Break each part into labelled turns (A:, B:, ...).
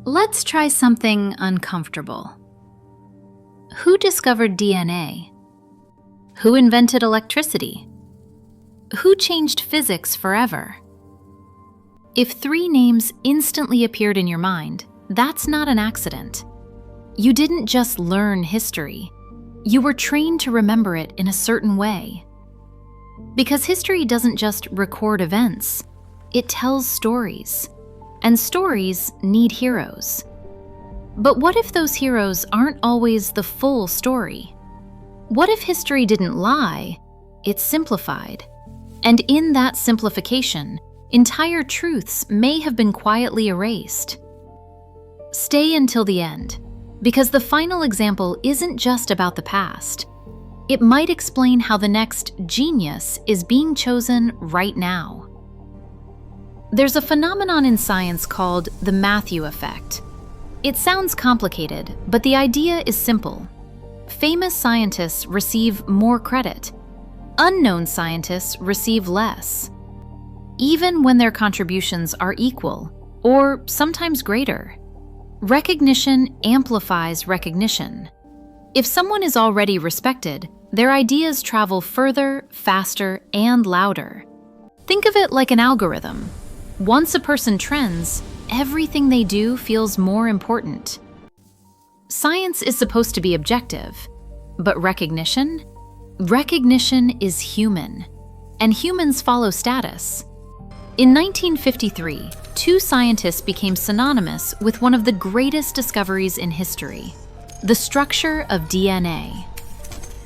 A: Let's try something uncomfortable. Who discovered DNA? Who invented electricity? Who changed physics forever? If 3 names instantly appeared in your mind, that's not an accident. You didn't just learn history. You were trained to remember it in a certain way. Because history doesn't just record events, it tells stories. And stories need heroes. But what if those heroes aren't always the full story? What if history didn't lie, it simplified? And in that simplification, entire truths may have been quietly erased. Stay until the end, because the final example isn't just about the past. It might explain how the next genius is being chosen right now. There's a phenomenon in science called the Matthew effect. It sounds complicated, but the idea is simple. Famous scientists receive more credit. Unknown scientists receive less, even when their contributions are equal, or sometimes greater. Recognition amplifies recognition. If someone is already respected, their ideas travel further, faster, and louder. Think of it like an algorithm. Once a person trends, everything they do feels more important. Science is supposed to be objective, but recognition? Recognition is human, and humans follow status. In 1953, 2 scientists became synonymous with one of the greatest discoveries in history, the structure of DNA.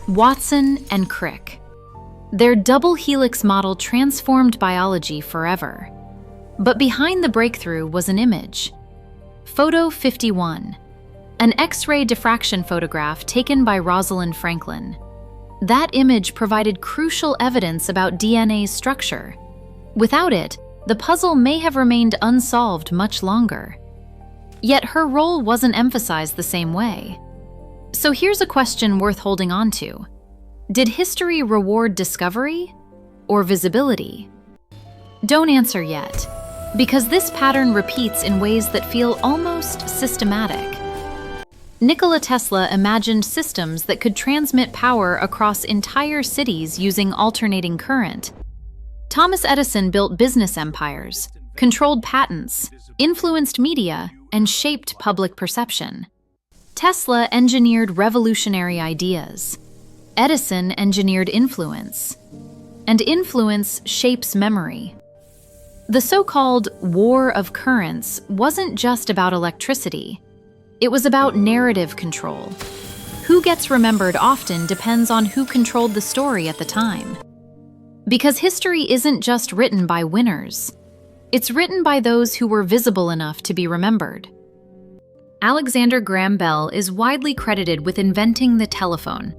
A: Watson and Crick. Their double helix model transformed biology forever. But behind the breakthrough was an image. Photo 51, an X-ray diffraction photograph taken by Rosalind Franklin. That image provided crucial evidence about DNA's structure. Without it, the puzzle may have remained unsolved much longer. Yet her role wasn't emphasized the same way. So here's a question worth holding on to. Did history reward discovery or visibility? Don't answer yet, because this pattern repeats in ways that feel almost systematic. Nikola Tesla imagined systems that could transmit power across entire cities using alternating current. Thomas Edison built business empires, controlled patents, influenced media, and shaped public perception. Tesla engineered revolutionary ideas. Edison engineered influence. And influence shapes memory. The so-called war of currents wasn't just about electricity. It was about narrative control. Who gets remembered often depends on who controlled the story at the time. Because history isn't just written by winners. It's written by those who were visible enough to be remembered. Alexander Graham Bell is widely credited with inventing the telephone.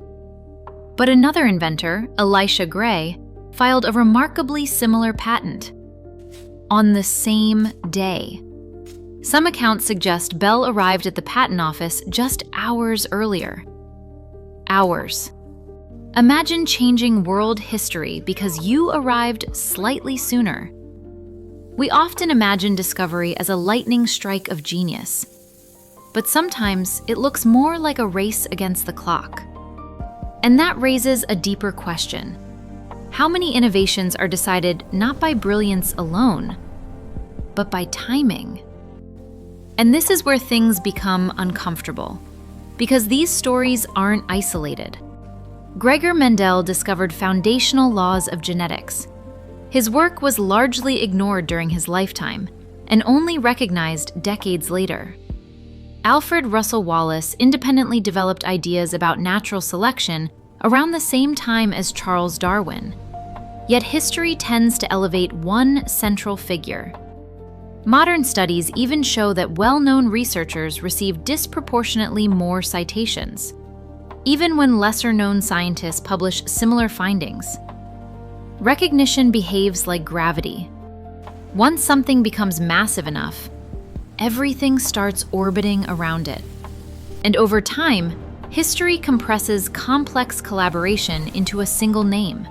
A: But another inventor, Elisha Gray, filed a remarkably similar patent. On the same day. Some accounts suggest Bell arrived at the patent office just hours earlier. Hours. Imagine changing world history because you arrived slightly sooner. We often imagine discovery as a lightning strike of genius, but sometimes it looks more like a race against the clock. And that raises a deeper question. How many innovations are decided not by brilliance alone, but by timing? And this is where things become uncomfortable, because these stories aren't isolated. Gregor Mendel discovered foundational laws of genetics. His work was largely ignored during his lifetime, and only recognized decades later. Alfred Russel Wallace independently developed ideas about natural selection around the same time as Charles Darwin. Yet history tends to elevate one central figure. Modern studies even show that well-known researchers receive disproportionately more citations, even when lesser-known scientists publish similar findings. Recognition behaves like gravity. Once something becomes massive enough, everything starts orbiting around it. And over time, history compresses complex collaboration into a single name,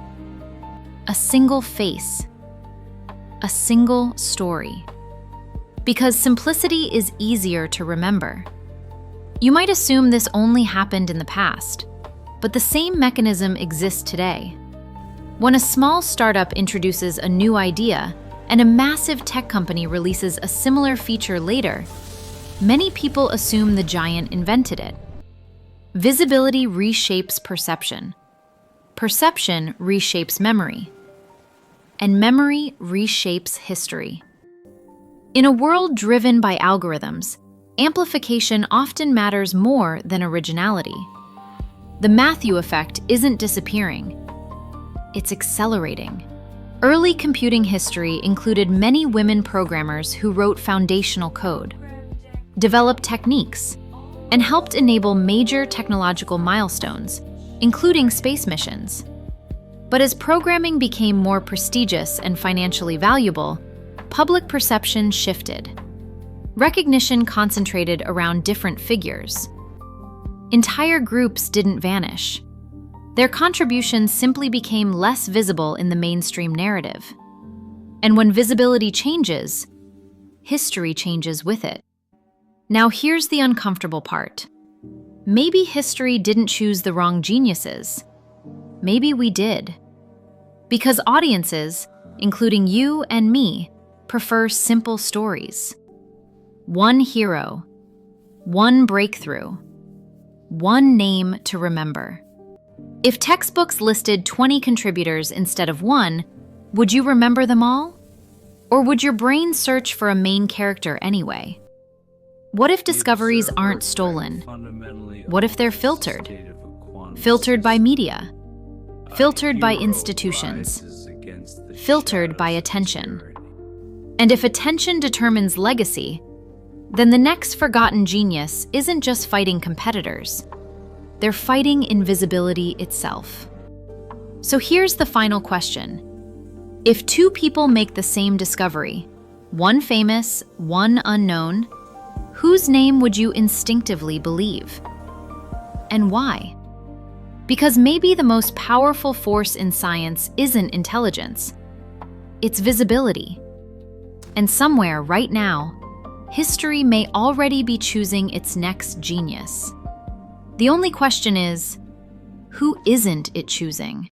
A: a single face, a single story. because simplicity is easier to remember. You might assume this only happened in the past, but the same mechanism exists today. When a small startup introduces a new idea and a massive tech company releases a similar feature later, many people assume the giant invented it. Visibility reshapes perception. Perception reshapes memory. And memory reshapes history. In a world driven by algorithms, amplification often matters more than originality. The Matthew effect isn't disappearing. It's accelerating. Early computing history included many women programmers who wrote foundational code, developed techniques, and helped enable major technological milestones, including space missions. But as programming became more prestigious and financially valuable, public perception shifted. Recognition concentrated around different figures. Entire groups didn't vanish. Their contributions simply became less visible in the mainstream narrative. And when visibility changes, history changes with it. Now here's the uncomfortable part. Maybe history didn't choose the wrong geniuses. Maybe we did. Because audiences, including you and me, prefer simple stories. One hero, one breakthrough, one name to remember. If textbooks listed 20 contributors instead of one, would you remember them all? Or would your brain search for a main character anyway? What if discoveries aren't stolen? What if they're filtered? Filtered by media, filtered by institutions, filtered by attention. And if attention determines legacy, then the next forgotten genius isn't just fighting competitors. They're fighting invisibility itself. So here's the final question. If two people make the same discovery, one famous, one unknown, whose name would you instinctively believe? And why? Because maybe the most powerful force in science isn't intelligence. It's visibility. And somewhere right now, history may already be choosing its next genius. The only question is, who isn't it choosing?